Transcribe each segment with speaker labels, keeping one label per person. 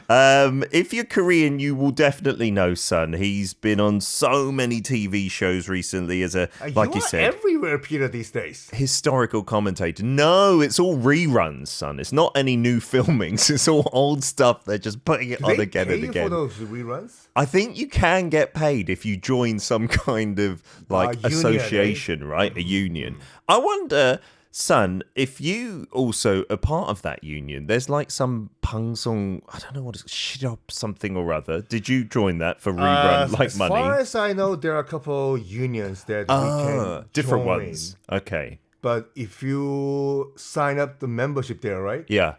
Speaker 1: If you're Korean, you will definitely know Sun. He's been on so many TV shows recently as a, like you said,
Speaker 2: everywhere, Peter, these days.
Speaker 1: Historical commentator. No, it's all reruns, Sun. It's not any new filmings. It's all old stuff. They're just putting it on again and again.
Speaker 2: For those reruns?
Speaker 1: I think you can get paid if you join some kind of association,
Speaker 2: union,
Speaker 1: right? A union. I wonder, Sun, if you also are part of that union, there's like some 방송, I don't know what it's, 실업 something or other. Did you join that for rerun, like money?
Speaker 2: As far as I know, there are a couple unions that we can
Speaker 1: different
Speaker 2: join.
Speaker 1: ones. Okay.
Speaker 2: But if you sign up the membership there, right?
Speaker 1: Yeah.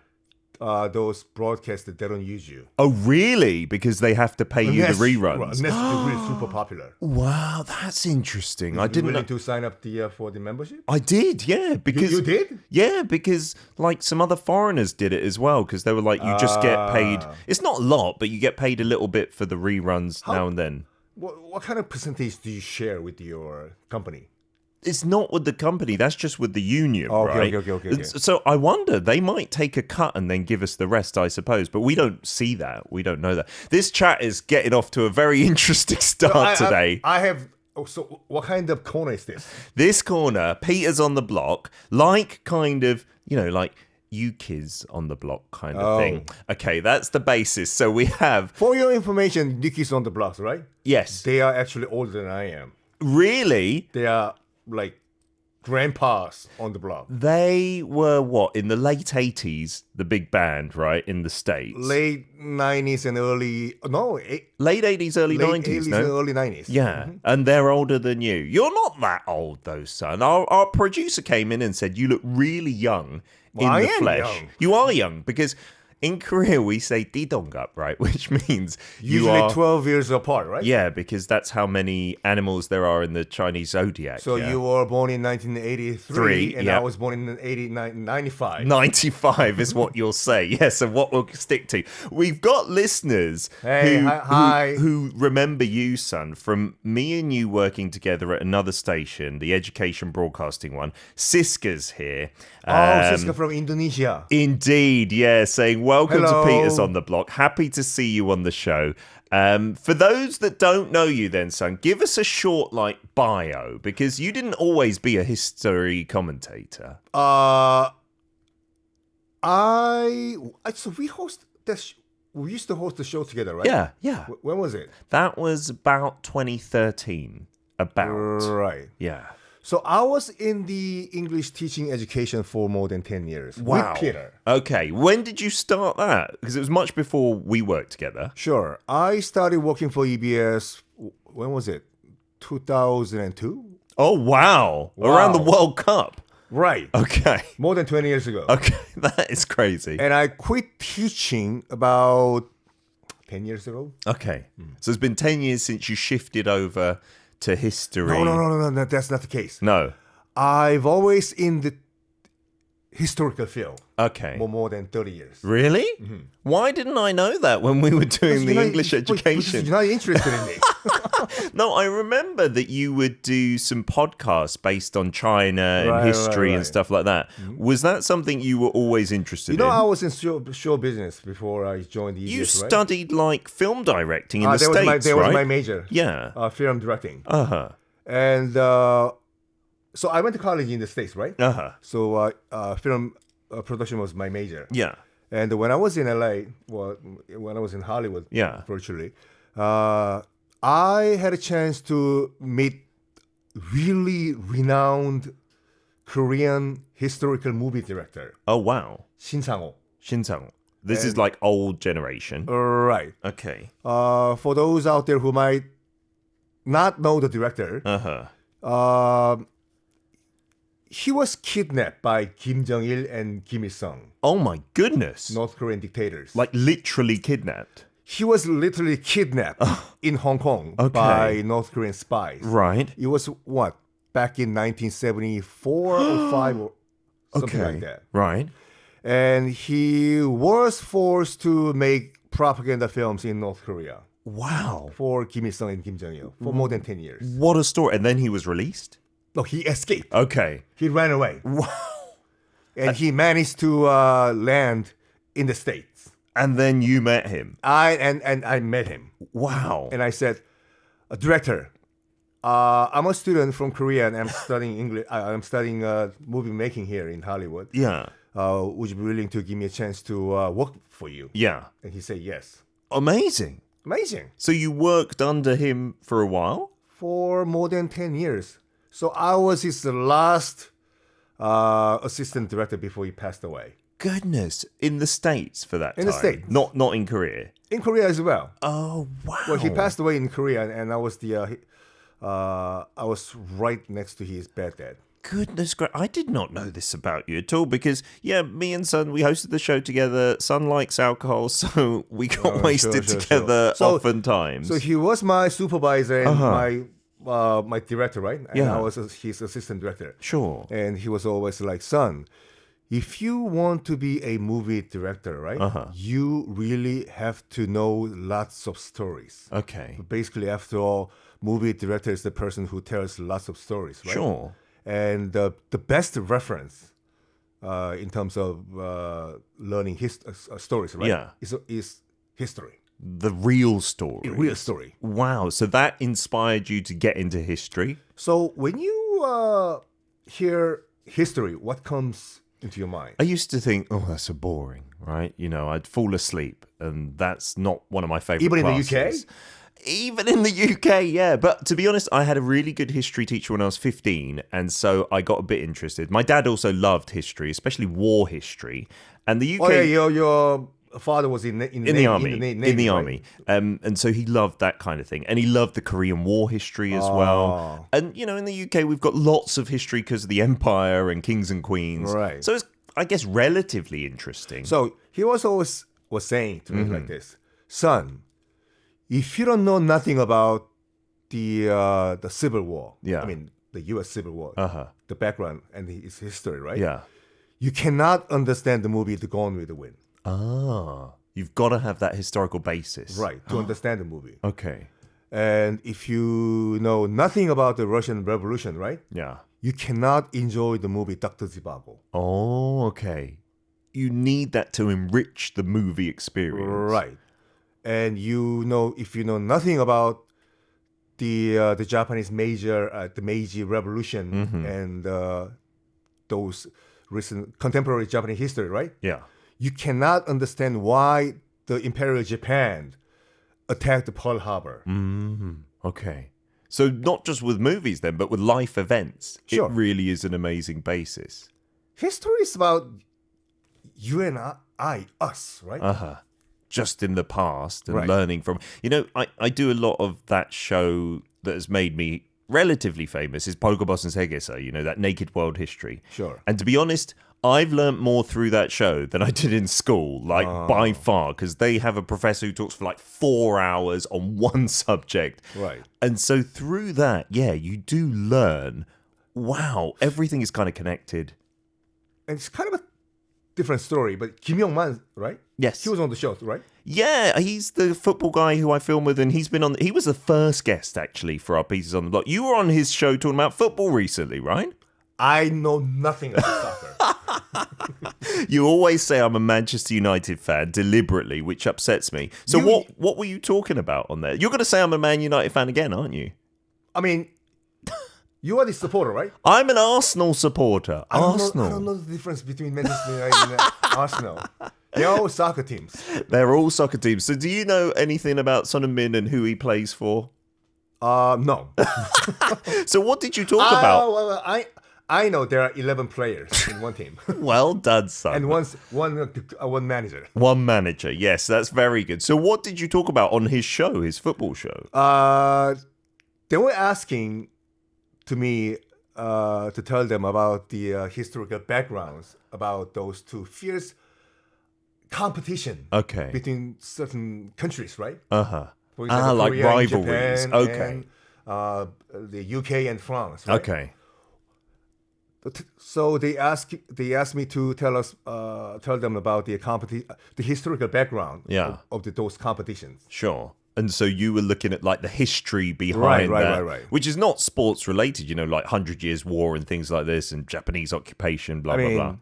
Speaker 2: Those broadcasters, they don't use you.
Speaker 1: Oh, really? Because they have to pay you the reruns.
Speaker 2: Unless you're really super popular.
Speaker 1: Wow, that's interesting. I didn't
Speaker 2: willing to sign up for the membership?
Speaker 1: I did, yeah. Because
Speaker 2: you did?
Speaker 1: Yeah, because like some other foreigners did it as well. Because they were like, you just get paid. It's not a lot, but you get paid a little bit for the reruns now and then.
Speaker 2: What kind of percentage do you share with your company?
Speaker 1: It's not with the company. That's just with the union, right?
Speaker 2: Okay.
Speaker 1: So I wonder, they might take a cut and then give us the rest, I suppose. But we don't see that. We don't know that. This chat is getting off to a very interesting start today.
Speaker 2: I have... So what kind of corner is this?
Speaker 1: This corner, Peter's on the block, like kind of, like you kids on the block kind of thing. Okay, that's the basis. So we have...
Speaker 2: For your information, Nikki's on the block, right?
Speaker 1: Yes.
Speaker 2: They are actually older than I am.
Speaker 1: Really?
Speaker 2: They are... like grandpas on the block.
Speaker 1: They were what, in the late 80s, the big band, right, in the States?
Speaker 2: Late 90s and
Speaker 1: late 80s, early 90s,
Speaker 2: no? And early 90s.
Speaker 1: Yeah, and they're older than you. You're not that old though, son. Our producer came in and said, you look really young in the flesh.
Speaker 2: Young.
Speaker 1: You are young because... in Korea, we say 띠동갑, right? Which means
Speaker 2: usually
Speaker 1: you are
Speaker 2: 12 years apart, right?
Speaker 1: Yeah, because that's how many animals there are in the Chinese zodiac.
Speaker 2: So you were born in 1983, and I was born in 95.
Speaker 1: 95 is what you'll say. Yes, and what we'll stick to. We've got listeners who remember you, son, from me and you working together at another station, the education broadcasting one. Siska's here.
Speaker 2: Siska from Indonesia.
Speaker 1: Indeed, yeah, saying welcome
Speaker 2: Hello.
Speaker 1: to Peter's on the Block. Happy to see you on the show. For those that don't know you then, son, give us a short, bio, because you didn't always be a history commentator.
Speaker 2: So we used to host the show together, right?
Speaker 1: Yeah.
Speaker 2: When was it?
Speaker 1: That was about 2013.
Speaker 2: Right.
Speaker 1: Yeah.
Speaker 2: So I was in the English teaching education for more than 10 years.
Speaker 1: Wow.
Speaker 2: With Peter.
Speaker 1: Okay. When did you start that? Because it was much before we worked together.
Speaker 2: Sure. I started working for EBS, when was it? 2002?
Speaker 1: Oh, wow. Around the World Cup.
Speaker 2: Right.
Speaker 1: Okay.
Speaker 2: More than 20 years ago.
Speaker 1: Okay. That is crazy.
Speaker 2: And I quit teaching about 10 years ago.
Speaker 1: Okay. So it's been 10 years since you shifted over to history.
Speaker 2: No, that's not the case.
Speaker 1: No.
Speaker 2: I've always in the historical field.
Speaker 1: Okay.
Speaker 2: For more than 30 years.
Speaker 1: Really? Mm-hmm. Why didn't I know that when we were doing the English education?
Speaker 2: You're not interested in me.
Speaker 1: No, I remember that you would do some podcasts based on China and history and stuff like that. Mm-hmm. Was that something you were always interested in?
Speaker 2: I was in show business before I joined the EBS,
Speaker 1: You studied film directing in the States,
Speaker 2: right? That was my major.
Speaker 1: Yeah.
Speaker 2: Film directing.
Speaker 1: Uh-huh.
Speaker 2: And so I went to college in the States, right?
Speaker 1: Uh-huh.
Speaker 2: So film production was my major.
Speaker 1: Yeah.
Speaker 2: And when I was in LA, when I was in Hollywood, virtually, I had a chance to meet really renowned Korean historical movie director.
Speaker 1: Oh, wow.
Speaker 2: Shin Sang-ho.
Speaker 1: This is old generation.
Speaker 2: Right.
Speaker 1: Okay.
Speaker 2: For those out there who might not know the director, he was kidnapped by Kim Jong-il and Kim Il-sung.
Speaker 1: Oh my goodness.
Speaker 2: North Korean dictators.
Speaker 1: Literally kidnapped.
Speaker 2: He was literally kidnapped in Hong Kong by North Korean spies.
Speaker 1: Right.
Speaker 2: It was back in 1974 or 5 or something like that.
Speaker 1: Right.
Speaker 2: And he was forced to make propaganda films in North Korea.
Speaker 1: Wow.
Speaker 2: For Kim Il-sung and Kim Jong-il for more than 10 years.
Speaker 1: What a story. And then he was released?
Speaker 2: No, he escaped.
Speaker 1: Okay.
Speaker 2: He ran away.
Speaker 1: Wow.
Speaker 2: And he managed to land in the States.
Speaker 1: And then you met him.
Speaker 2: I met him.
Speaker 1: Wow.
Speaker 2: And I said, director, I'm a student from Korea and I'm studying English. I'm studying movie making here in Hollywood.
Speaker 1: Yeah.
Speaker 2: Would you be willing to give me a chance to work for you?
Speaker 1: Yeah.
Speaker 2: And he said yes.
Speaker 1: Amazing.
Speaker 2: So
Speaker 1: you worked under him for a while?
Speaker 2: For more than 10 years. So I was his last assistant director before he passed away.
Speaker 1: Goodness. In the States for that time?
Speaker 2: In the States.
Speaker 1: Not in Korea?
Speaker 2: In Korea as well.
Speaker 1: Oh, wow.
Speaker 2: Well, he passed away in Korea, and I was I was right next to his bedside.
Speaker 1: Goodness gracious. I did not know this about you at all because, me and Son, we hosted the show together. Son likes alcohol, so we got wasted together oftentimes.
Speaker 2: So he was my supervisor and my director, right? And I was his assistant director.
Speaker 1: Sure.
Speaker 2: And he was always like, Son, if you want to be a movie director, right, you really have to know lots of stories.
Speaker 1: Okay.
Speaker 2: Basically, after all, movie director is the person who tells lots of stories, right?
Speaker 1: Sure.
Speaker 2: And the best reference in terms of learning stories, right, is history.
Speaker 1: The real story.
Speaker 2: A real story.
Speaker 1: Wow. So that inspired you to get into history?
Speaker 2: So when you hear history, what comes into your mind?
Speaker 1: I used to think, that's so boring, right? I'd fall asleep, and that's not one of my favorite classes.
Speaker 2: Even in the UK?
Speaker 1: Even in the UK, yeah. But to be honest, I had a really good history teacher when I was 15, and so I got a bit interested. My dad also loved history, especially war history. And the UK...
Speaker 2: Oh, yeah, your father was in the
Speaker 1: army.
Speaker 2: Navy,
Speaker 1: in the
Speaker 2: right?
Speaker 1: army. And so he loved that kind of thing. And he loved the Korean War history as well. And, in the UK, we've got lots of history because of the empire and kings and queens.
Speaker 2: Right.
Speaker 1: So it's, I guess, relatively interesting.
Speaker 2: So he was always saying to me like this, Son, if you don't know nothing about the Civil War, I mean, the U.S. Civil War, the background and its history, right?
Speaker 1: Yeah.
Speaker 2: You cannot understand the movie The Gone with the Wind.
Speaker 1: You've got to have that historical basis.
Speaker 2: Right, to understand the movie.
Speaker 1: Okay.
Speaker 2: And if you know nothing about the Russian Revolution, right?
Speaker 1: Yeah.
Speaker 2: You cannot enjoy the movie Dr. Zhivago.
Speaker 1: Oh, okay. You need that to enrich the movie experience.
Speaker 2: Right. And if you know nothing about the Japanese the Meiji Revolution and those recent contemporary Japanese history, right?
Speaker 1: Yeah.
Speaker 2: You cannot understand why the Imperial Japan attacked Pearl Harbor.
Speaker 1: Okay. So not just with movies then, but with life events.
Speaker 2: Sure.
Speaker 1: It really is an amazing basis.
Speaker 2: History is about you and us, right?
Speaker 1: Just in the past and learning from... I do a lot of that show that has made me relatively famous is Polgobossen's Hegesa, that naked world history.
Speaker 2: Sure.
Speaker 1: And to be honest, I've learnt more through that show than I did in school, by far, because they have a professor who talks for 4 hours on one subject.
Speaker 2: Right.
Speaker 1: And so through that, you do learn, wow, everything is kind of connected.
Speaker 2: And it's kind of a different story, but Kim Yong-man, right?
Speaker 1: Yes.
Speaker 2: He was on the show, right?
Speaker 1: Yeah, he's the football guy who I film with, and he was the first guest, actually, for our Pieces on the Block. You were on his show talking about football recently, right?
Speaker 2: I know nothing about soccer.
Speaker 1: You always say I'm a Manchester United fan deliberately, which upsets me. So what were you talking about on there? You're going to say I'm a Man United fan again, aren't you?
Speaker 2: I mean, you are the supporter, right?
Speaker 1: I'm an Arsenal supporter.
Speaker 2: I don't know the difference between Manchester United and Arsenal. They're all soccer teams.
Speaker 1: They're all soccer teams. So do you know anything about Son Heung-min and who he plays for?
Speaker 2: No.
Speaker 1: So what did you talk about?
Speaker 2: Well, I know there are 11 players in one team.
Speaker 1: Well done, son.
Speaker 2: And one manager.
Speaker 1: One manager, yes, that's very good. So what did you talk about on his show, his football show?
Speaker 2: They were asking to me to tell them about the historical backgrounds about those two fierce competition between certain countries, right? For example,
Speaker 1: like
Speaker 2: Korea
Speaker 1: rivalries.
Speaker 2: And Japan, and the UK and France, right?
Speaker 1: Okay.
Speaker 2: So they asked me to tell them about the historical background of those competitions.
Speaker 1: Sure. And so you were looking at the history behind that,
Speaker 2: right.
Speaker 1: Which is not sports related, 100 Years War and things like this, and Japanese occupation, blah, blah.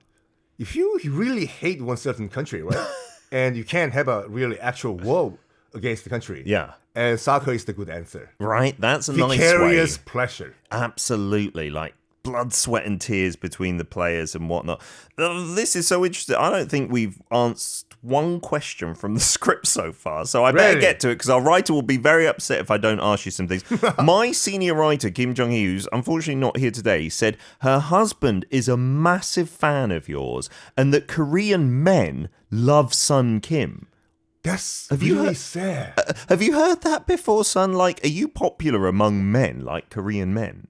Speaker 2: If you really hate one certain country, right, and you can't have a really actual war against the country.
Speaker 1: Yeah.
Speaker 2: And soccer is the good answer.
Speaker 1: Right? That's a nice way.
Speaker 2: Vicarious pleasure.
Speaker 1: Absolutely. Like blood, sweat, and tears between the players and whatnot. This is so interesting. I don't think we've answered one question from the script so far, so I better get to it because our writer will be very upset if I don't ask you some things. My senior writer, Kim Jong-hee, who's unfortunately not here today, said her husband is a massive fan of yours and that Korean men love Sun Kim.
Speaker 2: That's really sad.
Speaker 1: Have you heard that before, Sun? Like, are you popular among men, like Korean men?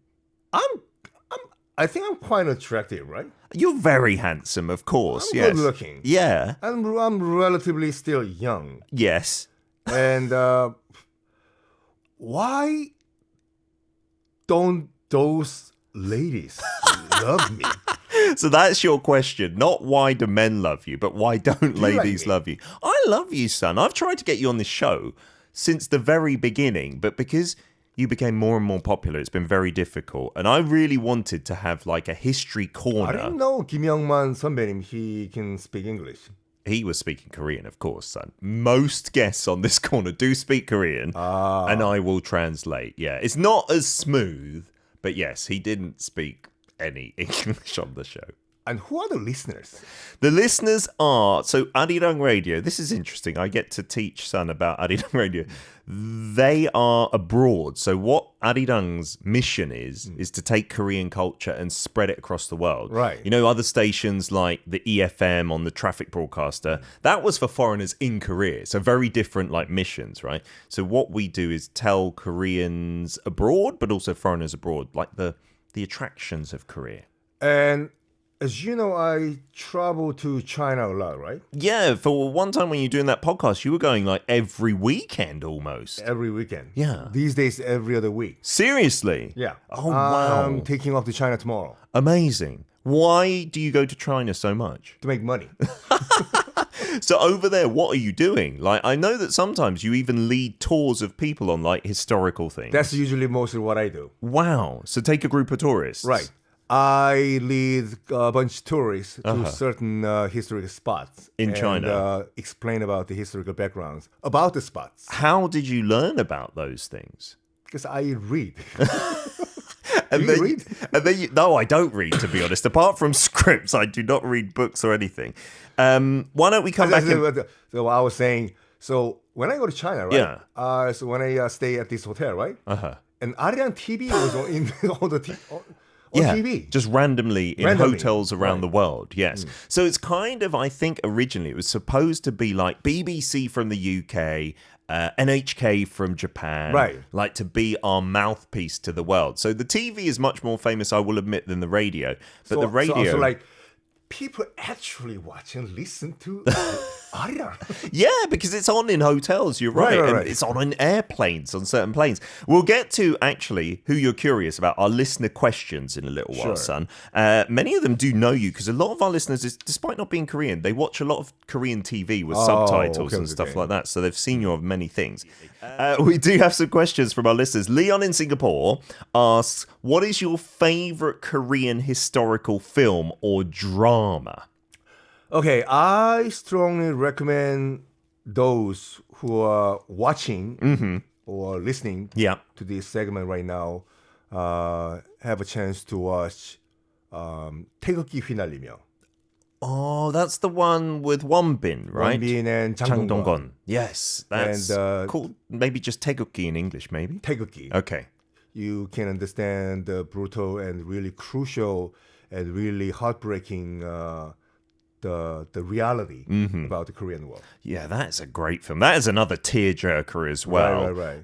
Speaker 2: I think I'm quite attractive, right?
Speaker 1: You're very handsome, of course.
Speaker 2: I'm good looking.
Speaker 1: Yeah.
Speaker 2: I'm relatively still young.
Speaker 1: Yes.
Speaker 2: And why don't those ladies love me?
Speaker 1: So that's your question. Not why do men love you, but why don't ladies love you? I love you, son. I've tried to get you on this show since the very beginning, but because you became more and more popular, it's been very difficult. And I really wanted to have like a history corner.
Speaker 2: I didn't know Kim Young-man 선배님, he can speak English.
Speaker 1: He was speaking Korean, of course, son. Most guests on this corner do speak Korean, and I will translate. Yeah, it's not as smooth, but yes, he didn't speak any English on the show.
Speaker 2: And who are the listeners?
Speaker 1: The listeners are, so ARIRANG Radio, this is interesting. I get to teach Sun about ARIRANG Radio. They are abroad. So what ARIRANG's mission is to take Korean culture and spread it across the world.
Speaker 2: Right.
Speaker 1: You know, other stations like the EFM on the traffic broadcaster, that was for foreigners in Korea. So very different like missions, right? So what we do is tell Koreans abroad, but also foreigners abroad, like the attractions of Korea.
Speaker 2: And as you know, I travel to China a lot, right?
Speaker 1: Yeah, for one time when you're doing that podcast, you were going like every weekend almost.
Speaker 2: Every weekend.
Speaker 1: Yeah.
Speaker 2: These days, every other week.
Speaker 1: Seriously?
Speaker 2: Yeah.
Speaker 1: Oh, wow.
Speaker 2: I'm taking off to China tomorrow.
Speaker 1: Amazing. Why do you go to China so much?
Speaker 2: To make money.
Speaker 1: So over there, what are you doing? Like, I know that sometimes you even lead tours of people on like historical things.
Speaker 2: That's usually mostly what I do.
Speaker 1: Wow. So take a group of tourists.
Speaker 2: Right. I lead a bunch of tourists to certain historical spots
Speaker 1: in China.
Speaker 2: And explain about the historical backgrounds about the spots.
Speaker 1: How did you learn about those things?
Speaker 2: Because I read.
Speaker 1: And
Speaker 2: do you read?
Speaker 1: And then no, I don't read, to be honest. Apart from scripts, I do not read books or anything. Why don't we come back?
Speaker 2: So I was saying, so when I go to China, right?
Speaker 1: Yeah.
Speaker 2: So when I stay at this hotel, right? And ARIRANG TV was on the TV.
Speaker 1: Just randomly in hotels around the world. Yes. So it's kind of, I think originally it was supposed to be like BBC from the UK, NHK from Japan,
Speaker 2: right?
Speaker 1: Like to be our mouthpiece to the world. So the TV is much more famous, I will admit, than the radio. But the radio,
Speaker 2: so like people actually watch and listen to ARIRANG.
Speaker 1: Yeah, because it's on in hotels, you're right. And it's on airplanes, on certain planes. We'll get to, actually, who you're curious about, our listener questions in a little while, son. Many of them do know you, because a lot of our listeners, despite not being Korean, they watch a lot of Korean TV with subtitles and stuff like that, so they've seen you on many things. We do have some questions from our listeners. Leon in Singapore asks, what is your favorite Korean historical film or drama?
Speaker 2: Okay, I strongly recommend those who are watching or listening to this segment right now have a chance to watch 태극기 휘날리며.
Speaker 1: Oh, that's the one with Wonbin, right?
Speaker 2: Wonbin and Jang Dong-gon.
Speaker 1: Yes, that's cool. Maybe just 태극기 in English, maybe?
Speaker 2: 태극기.
Speaker 1: Okay.
Speaker 2: You can understand the brutal and really crucial and really heartbreaking the reality about the Korean War.
Speaker 1: Yeah, that's a great film. That is another tearjerker as well.
Speaker 2: Right.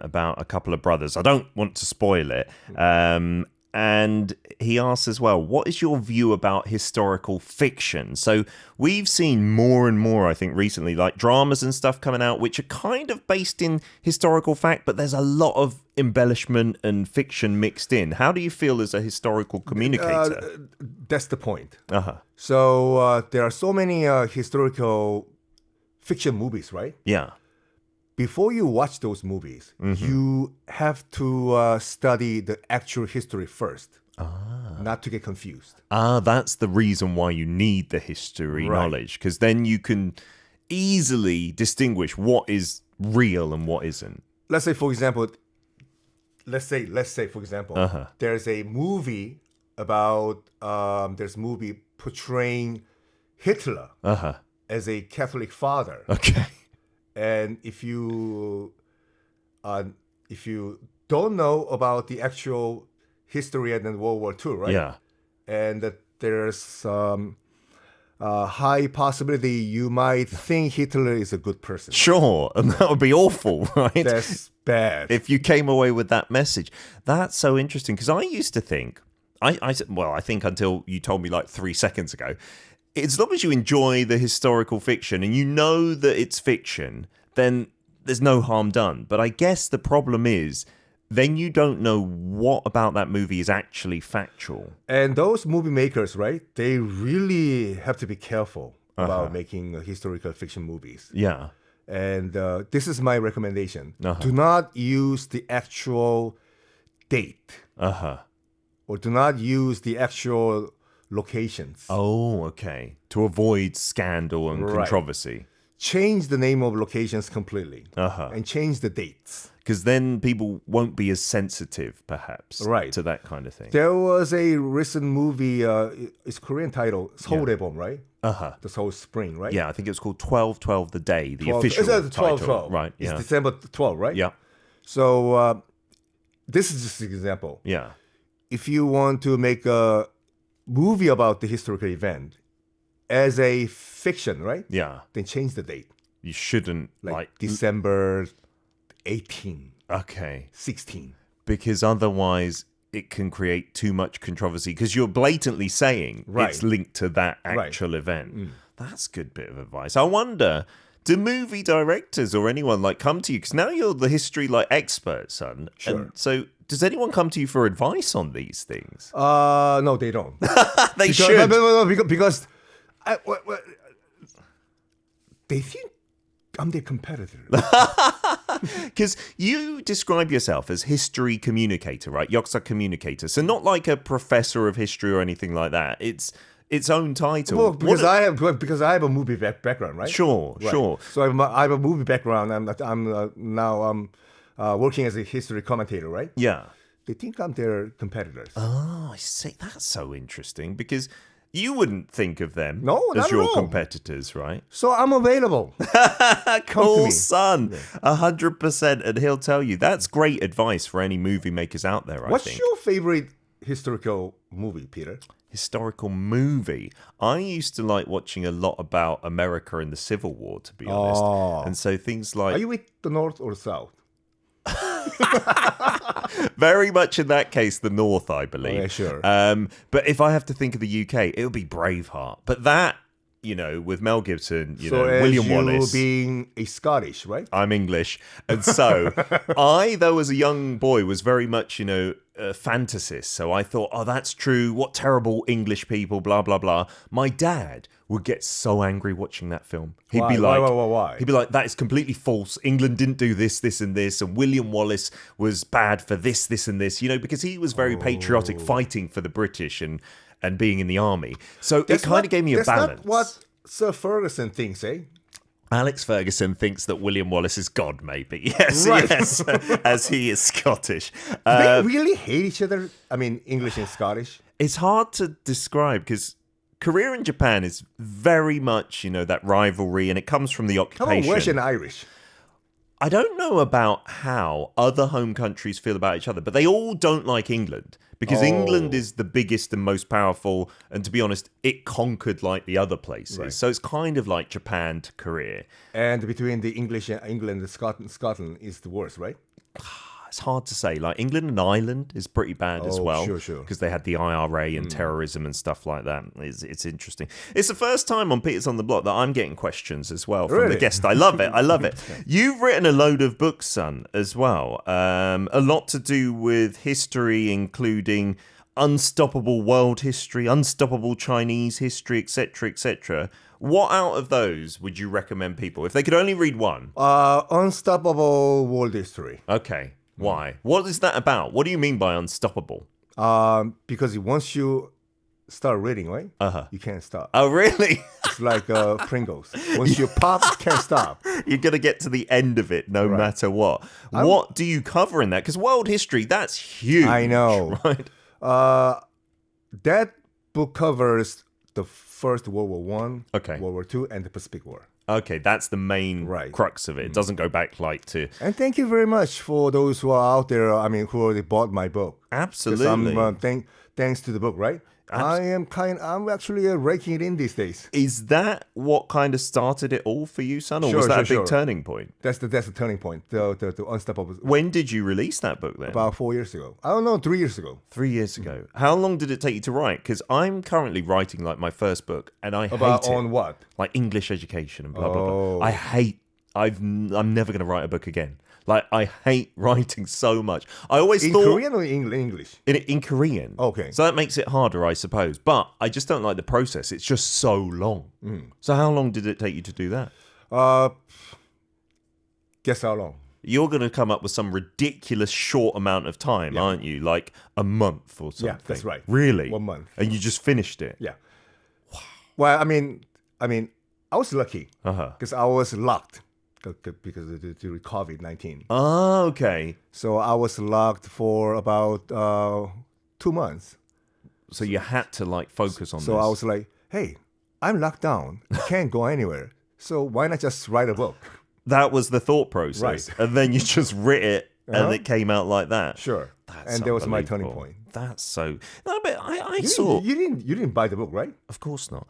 Speaker 1: About a couple of brothers. I don't want to spoil it. And he asks as well, what is your view about historical fiction? So we've seen more and more, I think, recently, like dramas and stuff coming out, which are kind of based in historical fact, but there's a lot of embellishment and fiction mixed in. How do you feel as a historical communicator?
Speaker 2: That's the point. So there are so many historical fiction movies, right?
Speaker 1: Yeah.
Speaker 2: Before you watch those movies, you have to study the actual history first, not to get confused.
Speaker 1: That's the reason why you need the history knowledge, because then you can easily distinguish what is real and what isn't?
Speaker 2: Let's say, for example, there's a movie about there's a movie portraying Hitler as a Catholic father.
Speaker 1: Okay.
Speaker 2: And if you don't know about the actual history and then World War II, right?
Speaker 1: Yeah.
Speaker 2: And that there's high possibility you might think Hitler is a good person.
Speaker 1: Sure, and that would be awful, right?
Speaker 2: That's bad.
Speaker 1: If you came away with that message. That's so interesting, because I used to think, I think until you told me like 3 seconds ago, as long as you enjoy the historical fiction and you know that it's fiction, then there's no harm done. But I guess the problem is, then you don't know what about that movie is actually factual.
Speaker 2: And those movie makers, right, they really have to be careful about making historical fiction movies.
Speaker 1: Yeah.
Speaker 2: And this is my recommendation. Do not use the actual date. Or do not use the actual locations.
Speaker 1: Oh, okay. To avoid scandal and controversy.
Speaker 2: Change the name of locations completely. And change the dates.
Speaker 1: Because then people won't be as sensitive, perhaps, to that kind of thing.
Speaker 2: There was a recent movie, it's Korean title, Seoul Daebom, right? The Seoul Spring, right?
Speaker 1: Yeah, I think it was called 12/12 the Day, the official title.
Speaker 2: 12/12.
Speaker 1: Right,
Speaker 2: It's December 12, right?
Speaker 1: Yeah.
Speaker 2: So this is just an example.
Speaker 1: Yeah.
Speaker 2: If you want to make a movie about the historical event as a fiction, right?
Speaker 1: Yeah.
Speaker 2: Then change the date.
Speaker 1: You shouldn't,
Speaker 2: like December 18.
Speaker 1: Okay.
Speaker 2: 16.
Speaker 1: Because otherwise it can create too much controversy, because you're blatantly saying it's linked to that actual event. That's a good bit of advice. I wonder, do movie directors or anyone like come to you? Because now you're the history like expert, son.
Speaker 2: Sure.
Speaker 1: And so does anyone come to you for advice on these things?
Speaker 2: No, they don't.
Speaker 1: They should.
Speaker 2: Because they think I'm their competitor.
Speaker 1: Because you describe yourself as history communicator, right? 역사 communicator. So not like a professor of history or anything like that. It's its own title.
Speaker 2: Well, because I have a movie background, right?
Speaker 1: Sure.
Speaker 2: So I have a movie background. I'm now working as a history commentator, right?
Speaker 1: Yeah.
Speaker 2: They think I'm their competitors.
Speaker 1: Oh, I see. That's so interesting, because you wouldn't think of them
Speaker 2: as
Speaker 1: your competitors, right?
Speaker 2: So I'm available.
Speaker 1: Cool, son. 100%. And he'll tell you. That's great advice for any movie makers out there, I think.
Speaker 2: What's your favorite historical movie, Peter?
Speaker 1: Historical movie? I used to like watching a lot about America and the Civil War, to be honest. And so things like...
Speaker 2: Are you with the North or the South?
Speaker 1: Very much in that case, the North, I believe.
Speaker 2: Oh, yeah, sure.
Speaker 1: But if I have to think of the UK, it would be Braveheart. But that, with Mel Gibson, William Wallace.
Speaker 2: So being a Scottish, right?
Speaker 1: I'm English. And so I, though, as a young boy, was very much, a fantasist. So I thought, oh, that's true. What terrible English people, blah, blah, blah. My dad would get so angry watching that film. He'd be like,
Speaker 2: Why?
Speaker 1: He'd be like, that is completely false. England didn't do this, this, and this. And William Wallace was bad for this, this, and this, because he was very patriotic, fighting for the British and being in the army. So it kind of gave me a balance.
Speaker 2: That's not what Sir Ferguson thinks, eh?
Speaker 1: Alex Ferguson thinks that William Wallace is God, maybe. Yes,
Speaker 2: right.
Speaker 1: Yes, as he is Scottish.
Speaker 2: Do they really hate each other? I mean, English and Scottish?
Speaker 1: It's hard to describe, because Korea and Japan is very much, that rivalry, and it comes from the occupation.
Speaker 2: How about Welsh and Irish?
Speaker 1: I don't know about how other home countries feel about each other, but they all don't like England, because England is the biggest and most powerful, and to be honest, it conquered like the other places. Right. So it's kind of like Japan to Korea. And
Speaker 2: between the English and England and Scotland is the worst, right?
Speaker 1: It's hard to say. Like England and Ireland is pretty bad as well.
Speaker 2: Sure.
Speaker 1: Because they had the IRA and terrorism and stuff like that. It's interesting. It's the first time on Peters on the Block that I'm getting questions as well from the guest. I love it. You've written a load of books, son, as well. A lot to do with history, including unstoppable world history, unstoppable Chinese history, etc., etc. What out of those would you recommend people, if they could only read one?
Speaker 2: Unstoppable world history.
Speaker 1: Okay. Why? What is that about? What do you mean by unstoppable?
Speaker 2: Because once you start reading, right? You can't stop.
Speaker 1: Oh, really?
Speaker 2: It's like Pringles. Once you pop, you can't stop.
Speaker 1: You're going to get to the end of it no matter what. What do you cover in that? Because world history, that's huge.
Speaker 2: I know.
Speaker 1: Right?
Speaker 2: That book covers the First World War One,
Speaker 1: Okay.
Speaker 2: World War Two, and the Pacific War.
Speaker 1: Okay, that's the main crux of it. It doesn't go back like to...
Speaker 2: And thank you very much for those who are out there, who already bought my book.
Speaker 1: Absolutely.
Speaker 2: Thanks to the book, right? I'm actually raking it in these days.
Speaker 1: Is that what kind of started it all for you, son? Or was that a big turning point?
Speaker 2: That's the turning point, the unstoppable.
Speaker 1: When did you release that book then?
Speaker 2: About 4 years ago. I don't know, 3 years ago.
Speaker 1: 3 years ago. How long did it take you to write? Because I'm currently writing like my first book and I hate it.
Speaker 2: On what?
Speaker 1: Like English education and blah, blah, blah. I'm never going to write a book again. Like, I hate writing so much. I always thought...
Speaker 2: In Korean or in English?
Speaker 1: In Korean.
Speaker 2: Okay.
Speaker 1: So that makes it harder, I suppose. But I just don't like the process. It's just so long. So how long did it take you to do that?
Speaker 2: Guess how long?
Speaker 1: You're going to come up with some ridiculous short amount of time, aren't you? Like a month or something.
Speaker 2: Yeah, that's right.
Speaker 1: Really?
Speaker 2: 1 month.
Speaker 1: And you just finished it?
Speaker 2: Yeah. Wow. Well, I mean, I was lucky because I was locked. Because of the COVID-19.
Speaker 1: Oh, okay.
Speaker 2: So I was locked for about 2 months.
Speaker 1: So you had to like focus on this.
Speaker 2: So I was like, hey, I'm locked down. I can't go anywhere. So why not just write a book?
Speaker 1: That was the thought process.
Speaker 2: Right.
Speaker 1: And then you just writ it and it came out like that.
Speaker 2: Sure.
Speaker 1: That's
Speaker 2: and that was my turning point.
Speaker 1: That's so... No, but I
Speaker 2: saw... You didn't buy the book, right?
Speaker 1: Of course not.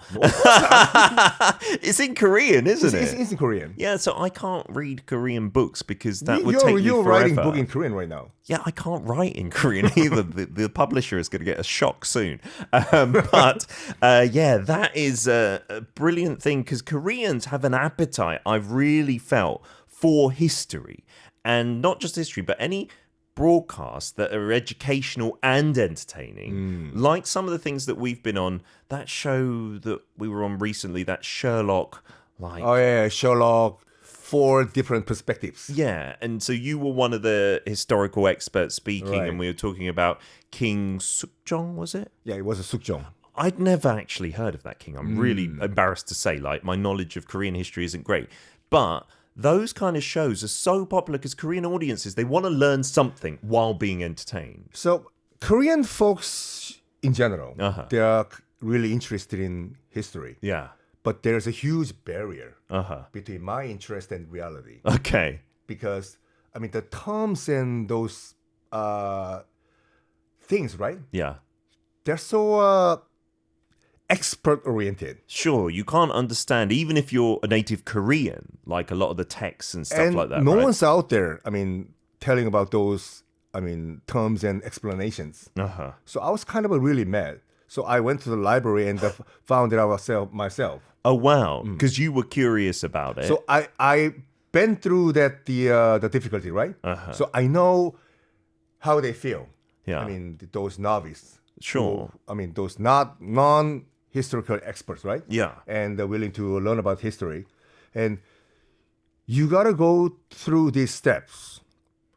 Speaker 1: It's in Korean, isn't it?
Speaker 2: It's in Korean.
Speaker 1: Yeah, so I can't read Korean books because that would take me
Speaker 2: You're
Speaker 1: forever.
Speaker 2: writing book in Korean right now.
Speaker 1: Yeah, I can't write in Korean either. The publisher is going to get a shock soon. But that is a brilliant thing because Koreans have an appetite, I've really felt, for history. And not just history, but any broadcasts that are educational and entertaining, like some of the things that we've been on. That show that we were on recently, that Sherlock, like... Oh,
Speaker 2: yeah, Sherlock, 4 different perspectives.
Speaker 1: Yeah, and so you were one of the historical experts speaking, and we were talking about King Sukjong, was it?
Speaker 2: Yeah, it was a Sukjong.
Speaker 1: I'd never actually heard of that king. I'm really embarrassed to say, like, my knowledge of Korean history isn't great. But... those kind of shows are so popular because Korean audiences, they want to learn something while being entertained.
Speaker 2: So Korean folks in general, they are really interested in history.
Speaker 1: Yeah.
Speaker 2: But there's a huge barrier between my interest and reality.
Speaker 1: Okay.
Speaker 2: Because, the terms and those things, right?
Speaker 1: Yeah.
Speaker 2: They're so... expert-oriented.
Speaker 1: Sure, you can't understand, even if you're a native Korean, like a lot of the texts and stuff like that,
Speaker 2: no one's out there, telling about those, terms and explanations. So I was kind of really mad. So I went to the library and found it out myself.
Speaker 1: Oh, wow. Because you were curious about it.
Speaker 2: So I been through that, the difficulty, right? So I know how they feel.
Speaker 1: Yeah.
Speaker 2: Those novices.
Speaker 1: Sure.
Speaker 2: Who, those non-historical experts, right?
Speaker 1: Yeah.
Speaker 2: And they're willing to learn about history. And you got to go through these steps,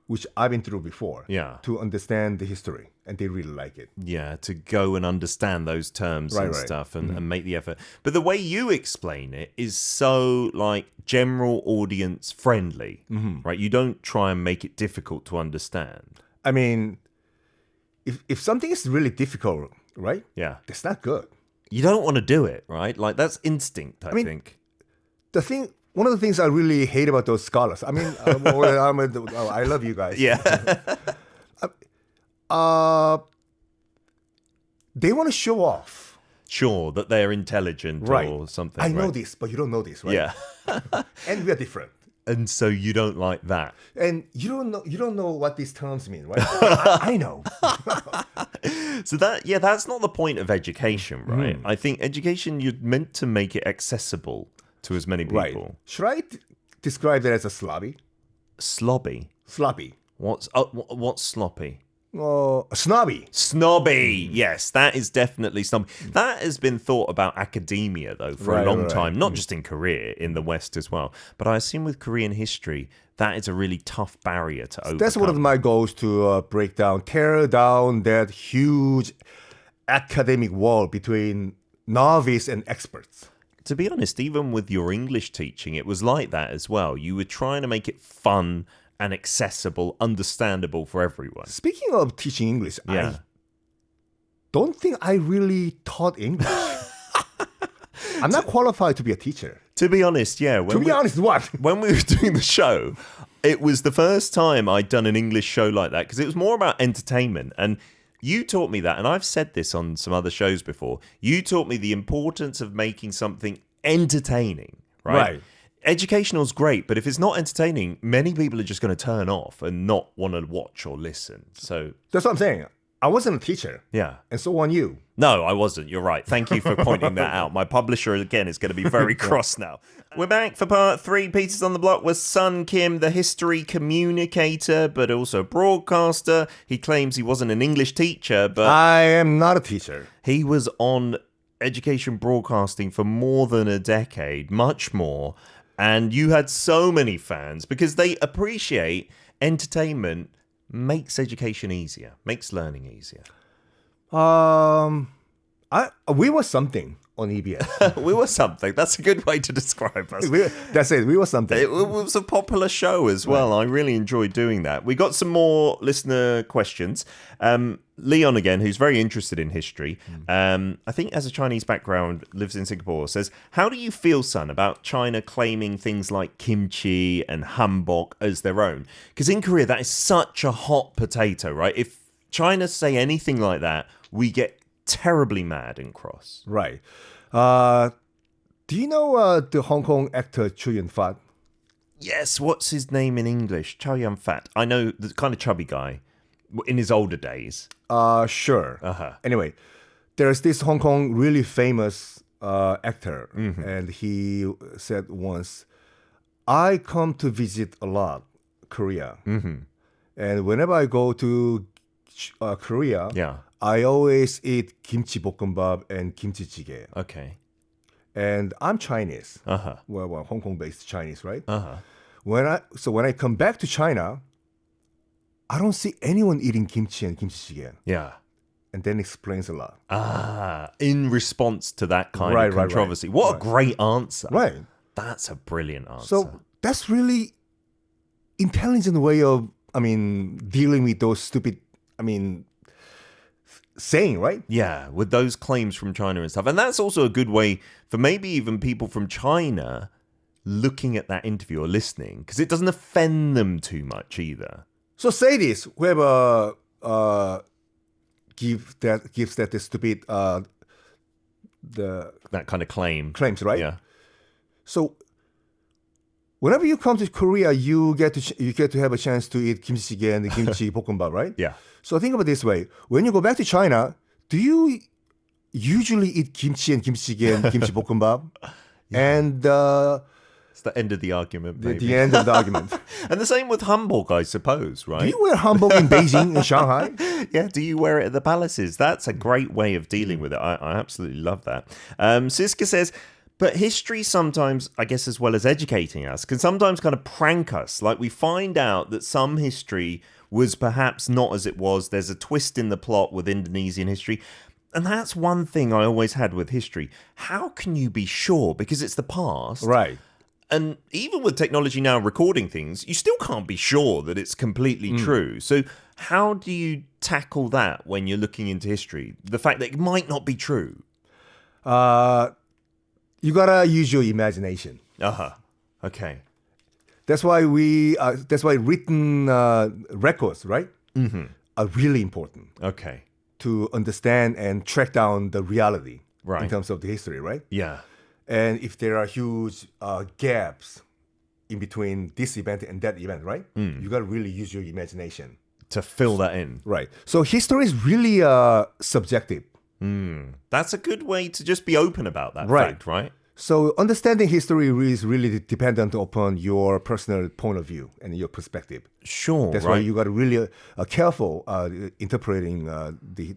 Speaker 2: which I've been through before, to understand the history. And they really like it.
Speaker 1: Yeah, to go and understand those terms and stuff and make the effort. But the way you explain it is so, like, general audience friendly, right? You don't try and make it difficult to understand.
Speaker 2: If something is really difficult, right?
Speaker 1: Yeah.
Speaker 2: That's not good.
Speaker 1: You don't want to do it, right? Like, that's instinct, I think.
Speaker 2: One of the things I really hate about those scholars, I love you guys.
Speaker 1: Yeah.
Speaker 2: They want to show off.
Speaker 1: Sure, that they're intelligent or something.
Speaker 2: I know this, but you don't know this, right?
Speaker 1: Yeah.
Speaker 2: And we're different.
Speaker 1: And so you don't like that.
Speaker 2: And you don't know what these terms mean, right? I know.
Speaker 1: So that's not the point of education, right? I think education, you're meant to make it accessible to as many people.
Speaker 2: Right. Should I describe that as a slobby?
Speaker 1: Slobby?
Speaker 2: Sloppy.
Speaker 1: What's sloppy?
Speaker 2: Snobby.
Speaker 1: Snobby. Yes, that is definitely snobby. That has been thought about academia, though, for a long time, not just in Korea, in the West as well. But I assume with Korean history, that is a really tough barrier to overcome.
Speaker 2: That's one of my goals, to tear down that huge academic wall between novice and experts.
Speaker 1: To be honest, even with your English teaching, it was like that as well. You were trying to make it fun and accessible, understandable for everyone.
Speaker 2: Speaking of teaching English, I don't think I really taught English. I'm not qualified to be a teacher.
Speaker 1: To be honest, yeah.
Speaker 2: To be honest, what?
Speaker 1: When we were doing the show, it was the first time I'd done an English show like that because it was more about entertainment. And you taught me that, and I've said this on some other shows before. You taught me the importance of making something entertaining, right? Educational is great, but if it's not entertaining, many people are just going to turn off and not want to watch or listen. So
Speaker 2: that's what I'm saying. I wasn't a teacher.
Speaker 1: Yeah.
Speaker 2: And so weren't you.
Speaker 1: No, I wasn't. You're right. Thank you for pointing that out. My publisher, again, is going to be very cross now. We're back for part 3. Pieces on the Block with Sun Kim, the history communicator, but also broadcaster. He claims he wasn't an English teacher, but
Speaker 2: I am not a teacher.
Speaker 1: He was on education broadcasting for more than a decade, much more. And you had so many fans because they appreciate entertainment makes education easier, makes learning easier.
Speaker 2: We were something on EBS.
Speaker 1: We were something. That's a good way to describe us.
Speaker 2: That's it. We were something.
Speaker 1: It was a popular show as well. Right. I really enjoyed doing that. We got some more listener questions. Leon again, who's very interested in history, I think has a Chinese background, lives in Singapore, says, how do you feel, son, about China claiming things like kimchi and hanbok as their own? Because in Korea, that is such a hot potato, right? If China say anything like that, we get terribly mad and cross.
Speaker 2: Right. Do you know the Hong Kong actor Chow Yun-fat?
Speaker 1: Yes, what's his name in English? Chow Yun-fat. I know, the kind of chubby guy in his older days.
Speaker 2: Sure. Anyway, there's this Hong Kong really famous actor, and he said once, I come to visit a lot Korea. And whenever I go to Korea, I always eat kimchi bokkeumbap and kimchi jjigae.
Speaker 1: Okay.
Speaker 2: And I'm Chinese. Well, Hong Kong-based Chinese, right? When I come back to China, I don't see anyone eating kimchi and kimchi jjigae.
Speaker 1: Yeah.
Speaker 2: And then explains a lot.
Speaker 1: In response to that kind of controversy. What a great answer.
Speaker 2: Right.
Speaker 1: That's a brilliant answer.
Speaker 2: So that's really intelligent way of, dealing with those stupid, saying, right?
Speaker 1: Yeah, with those claims from China and stuff. And that's also a good way for maybe even people from China looking at that interview or listening, because it doesn't offend them too much either.
Speaker 2: So say this, whoever gives that the stupid
Speaker 1: that kind of
Speaker 2: claims, right?
Speaker 1: Yeah.
Speaker 2: So whenever you come to Korea, you get to have a chance to eat kimchi jjigae and kimchi bokkeumbap, right?
Speaker 1: Yeah.
Speaker 2: So think about it this way: when you go back to China, do you usually eat kimchi and kimchi jjigae and kimchi bokkeumbap? And
Speaker 1: it's the end of the argument, maybe.
Speaker 2: The end of the argument.
Speaker 1: And the same with hanbok, I suppose, right?
Speaker 2: Do you wear hanbok in Beijing and Shanghai?
Speaker 1: Yeah, do you wear it at the palaces? That's a great way of dealing with it. I absolutely love that. Siska says, but history sometimes, I guess as well as educating us, can sometimes kind of prank us. Like we find out that some history was perhaps not as it was. There's a twist in the plot with Indonesian history. And that's one thing I always had with history. How can you be sure? Because it's the past.
Speaker 2: Right.
Speaker 1: And even with technology now recording things, you still can't be sure that it's completely true. So how do you tackle that when you're looking into history? The fact that it might not be true.
Speaker 2: You gotta use your imagination.
Speaker 1: Okay.
Speaker 2: That's why written records, right? Are really important.
Speaker 1: Okay.
Speaker 2: To understand and track down the reality in terms of the history, right?
Speaker 1: Yeah.
Speaker 2: And if there are huge gaps in between this event and that event, right? You got to really use your imagination.
Speaker 1: To fill that in.
Speaker 2: Right. So history is really subjective.
Speaker 1: That's a good way to just be open about that fact, right?
Speaker 2: So understanding history is really dependent upon your personal point of view and your perspective.
Speaker 1: Sure,
Speaker 2: That's why you got to really careful interpreting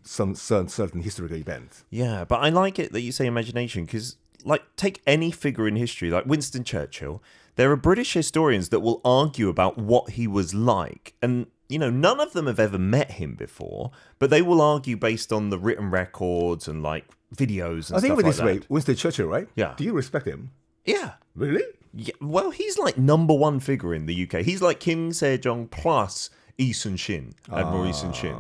Speaker 2: some certain historical events.
Speaker 1: Yeah, but I like it that you say imagination because, like, take any figure in history, like Winston Churchill. There are British historians that will argue about what he was like, and none of them have ever met him before, but they will argue based on the written records and like videos and stuff like that. I think this way,
Speaker 2: Winston Churchill, right?
Speaker 1: Yeah.
Speaker 2: Do you respect him?
Speaker 1: Yeah.
Speaker 2: Really?
Speaker 1: Yeah. Well, he's like number one figure in the UK. He's like Kim Se-jong plus Lee Sun-shin, Admiral Lee Sun-shin.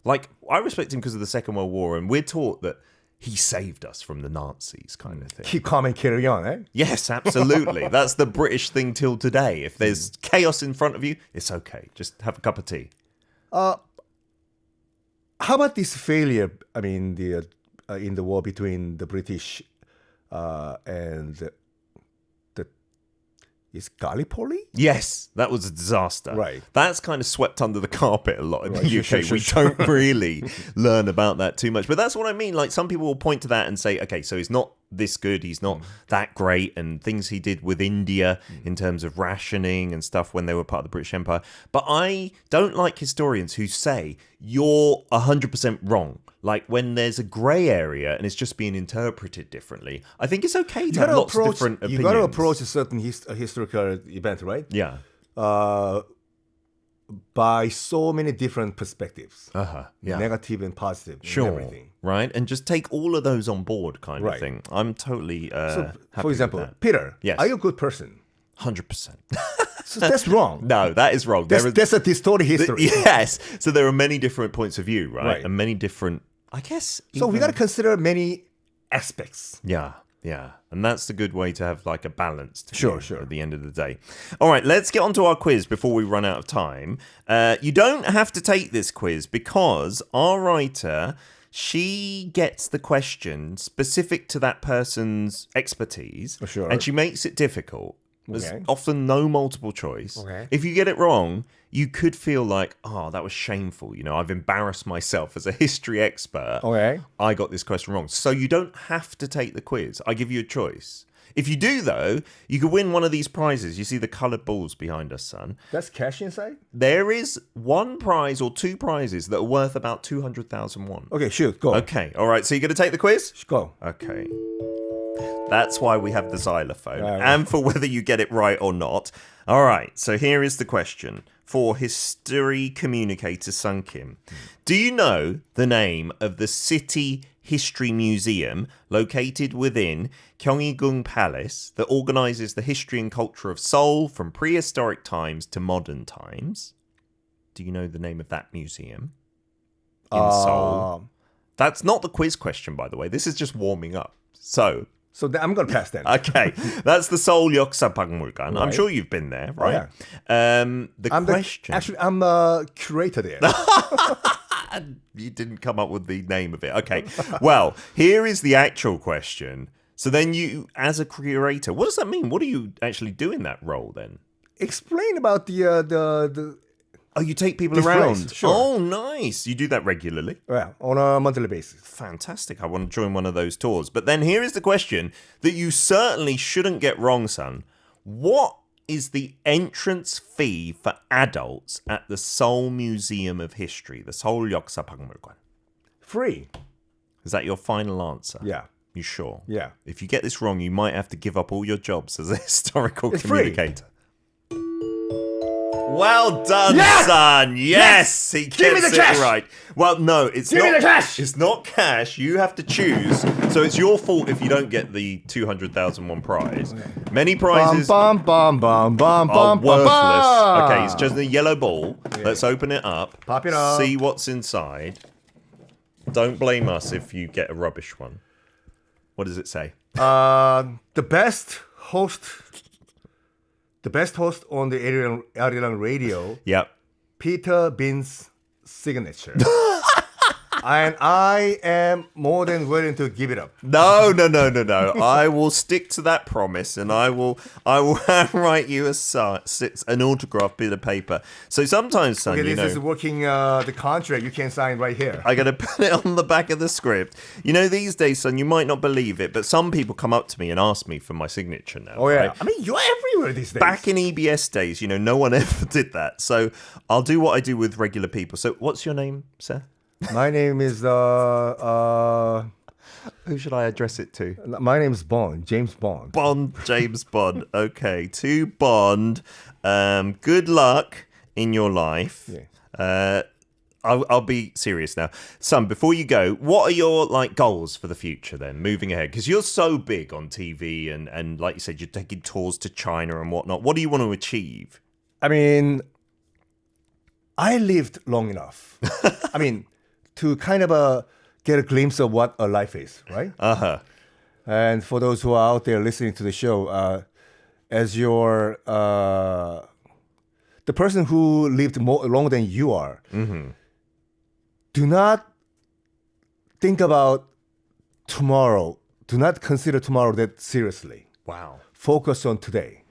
Speaker 1: Like, I respect him because of the Second World War, and we're taught that he saved us from the Nazis kind of thing.
Speaker 2: Keep calm and carry on, eh?
Speaker 1: Yes, absolutely. That's the British thing till today. If there's chaos in front of you, it's okay. Just have a cup of tea.
Speaker 2: How about this failure, in the war between the British and is Gallipoli?
Speaker 1: Yes, that was a disaster.
Speaker 2: Right.
Speaker 1: That's kind of swept under the carpet a lot in the UK. We don't really learn about that too much. But that's what I mean. Like, some people will point to that and say, okay, so he's not this good, he's not that great, and things he did with India in terms of rationing and stuff when they were part of the British Empire. But I don't like historians who say you're 100% wrong. Like, when there's a grey area and it's just being interpreted differently, I think it's okay to have lots of different opinions.
Speaker 2: You got to approach a certain historical event, right?
Speaker 1: Yeah.
Speaker 2: By so many different perspectives.
Speaker 1: Yeah.
Speaker 2: Negative and positive.
Speaker 1: Sure.
Speaker 2: And everything.
Speaker 1: Right? And just take all of those on board kind of thing. I'm totally happy
Speaker 2: for example,
Speaker 1: with that.
Speaker 2: Peter,
Speaker 1: yes.
Speaker 2: are you a good person?
Speaker 1: 100%.
Speaker 2: So that's wrong.
Speaker 1: No, that is wrong.
Speaker 2: That's a distorted history.
Speaker 1: Yes. So there are many different points of view, right? And many different, I guess.
Speaker 2: So we got to consider many aspects.
Speaker 1: Yeah. And that's the good way to have like a balanced view
Speaker 2: sure.
Speaker 1: at the end of the day. All right, let's get on to our quiz before we run out of time. You don't have to take this quiz because our writer, she gets the question specific to that person's expertise.
Speaker 2: Sure.
Speaker 1: And she makes it difficult. There's often no multiple choice.
Speaker 2: Okay.
Speaker 1: If you get it wrong, you could feel like, oh, that was shameful. I've embarrassed myself as a history expert.
Speaker 2: Okay.
Speaker 1: I got this question wrong. So you don't have to take the quiz. I give you a choice. If you do, though, you could win one of these prizes. You see the coloured balls behind us, son.
Speaker 2: That's cash inside?
Speaker 1: There is one prize or two prizes that are worth about 200,000 won.
Speaker 2: Okay, shoot, go.
Speaker 1: Okay, all right. So you're going to take the quiz?
Speaker 2: Go.
Speaker 1: Okay. That's why we have the xylophone, and for whether you get it right or not. All right, so here is the question for history communicator Sun Kim. Do you know the name of the City History Museum located within Gyeonggi-gung Palace that organises the history and culture of Seoul from prehistoric times to modern times? Do you know the name of that museum in Seoul? That's not the quiz question, by the way. This is just warming up. So
Speaker 2: I'm going to pass that.
Speaker 1: Okay. That's the Seoul 역사박물관. Right. I'm sure you've been there, right?
Speaker 2: Oh, yeah. I'm the curator there.
Speaker 1: You didn't come up with the name of it. Okay. Well, here is the actual question. So then you, as a curator, what does that mean? What do you actually do in that role then?
Speaker 2: Explain about the
Speaker 1: Oh, you take people around?
Speaker 2: Place, sure.
Speaker 1: Oh, nice. You do that regularly?
Speaker 2: Yeah, on a monthly basis.
Speaker 1: Fantastic. I want to join one of those tours. But then here is the question that you certainly shouldn't get wrong, son. What is the entrance fee for adults at the Seoul Museum of History, the Seoul 역사박물관?
Speaker 2: Free.
Speaker 1: Is that your final answer?
Speaker 2: Yeah.
Speaker 1: You sure?
Speaker 2: Yeah.
Speaker 1: If you get this wrong, you might have to give up all your jobs as a historical communicator.
Speaker 2: Free.
Speaker 1: Well done, son. Yes, he gets it right. Well, no, it's not.
Speaker 2: Give me the cash.
Speaker 1: It's not cash. You have to choose. So it's your fault if you don't get the 200,000 won prize. Many prizes are worthless. Okay, it's just a yellow ball. Yeah. Let's open it up.
Speaker 2: Pop it up.
Speaker 1: See what's inside. Don't blame us if you get a rubbish one. What does it say?
Speaker 2: The best host on the ARIRANG Radio.
Speaker 1: Yep.
Speaker 2: Peter Bin's signature. And I am more than willing to give it up.
Speaker 1: No. I will stick to that promise, and I will write you an autograph bit of paper. So sometimes, son,
Speaker 2: this is working the contract you can sign right here.
Speaker 1: I got to put it on the back of the script. These days, son, you might not believe it, but some people come up to me and ask me for my signature now.
Speaker 2: Oh, yeah.
Speaker 1: Right?
Speaker 2: I mean, you're everywhere these days.
Speaker 1: Back in EBS days, no one ever did that. So I'll do what I do with regular people. So what's your name, sir?
Speaker 2: My name is
Speaker 1: who should I address it to?
Speaker 2: My name is Bond, James Bond.
Speaker 1: James Bond. Okay, to Bond. Good luck in your life.
Speaker 2: Yeah.
Speaker 1: I'll be serious now. Son, before you go, what are your like goals for the future then, moving ahead? Because you're so big on TV and like you said, you're taking tours to China and whatnot. What do you want to achieve?
Speaker 2: I mean, I lived long enough. I mean, to kind of get a glimpse of what a life is, right?
Speaker 1: Uh-huh.
Speaker 2: And for those who are out there listening to the show, as your the person who lived longer than you are, do not think about tomorrow. Do not consider tomorrow that seriously.
Speaker 1: Wow.
Speaker 2: Focus on today.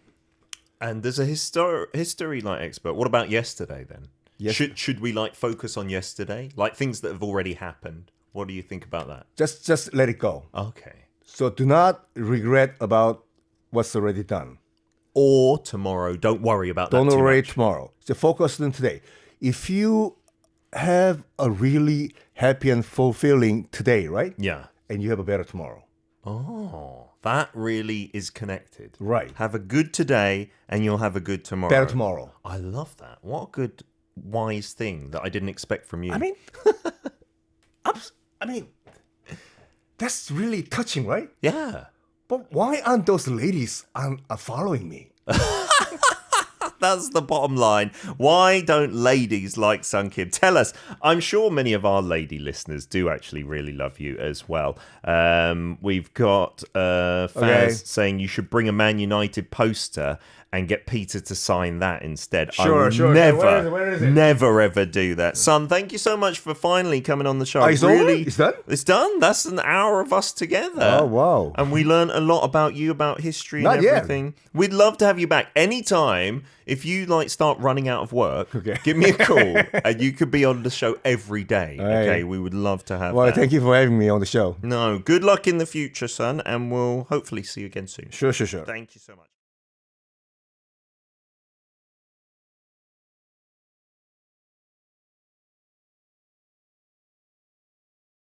Speaker 1: And as a history like expert, what about yesterday then? Yes. Should we like focus on yesterday, like things that have already happened? What do you think about that?
Speaker 2: Just let it go.
Speaker 1: Okay.
Speaker 2: So do not regret about what's already done.
Speaker 1: Or tomorrow. Don't worry about that.
Speaker 2: Don't worry
Speaker 1: much.
Speaker 2: tomorrow. So focus on today. If you have a really happy and fulfilling today, right?
Speaker 1: Yeah.
Speaker 2: And you have a better tomorrow.
Speaker 1: Oh, that really is connected.
Speaker 2: Right.
Speaker 1: Have a good today and you'll have a good tomorrow.
Speaker 2: Better tomorrow.
Speaker 1: I love that. What a good, wise thing that I didn't expect from you.
Speaker 2: I mean, that's really touching, right?
Speaker 1: Yeah.
Speaker 2: But why aren't those ladies following me?
Speaker 1: That's the bottom line. Why don't ladies like Sun Kim? Tell us. I'm sure many of our lady listeners do actually really love you as well. We've got fans saying you should bring a Man United poster and get Peter to sign that instead.
Speaker 2: Sure. Where is it?
Speaker 1: Never ever do that. Son, thank you so much for finally coming on the show.
Speaker 2: It's really, it's done?
Speaker 1: It's done. That's an hour of us together.
Speaker 2: Oh, wow.
Speaker 1: And we learned a lot about you, about history
Speaker 2: Not
Speaker 1: and everything.
Speaker 2: Yet.
Speaker 1: We'd love to have you back anytime. If you like start running out of work, give me a call and you could be on the show every day. Okay, we would love to have
Speaker 2: Well,
Speaker 1: that.
Speaker 2: thank you for having me on the show.
Speaker 1: No, good luck in the future, son, and we'll hopefully see you again soon.
Speaker 2: Sure.
Speaker 1: Thank you so much.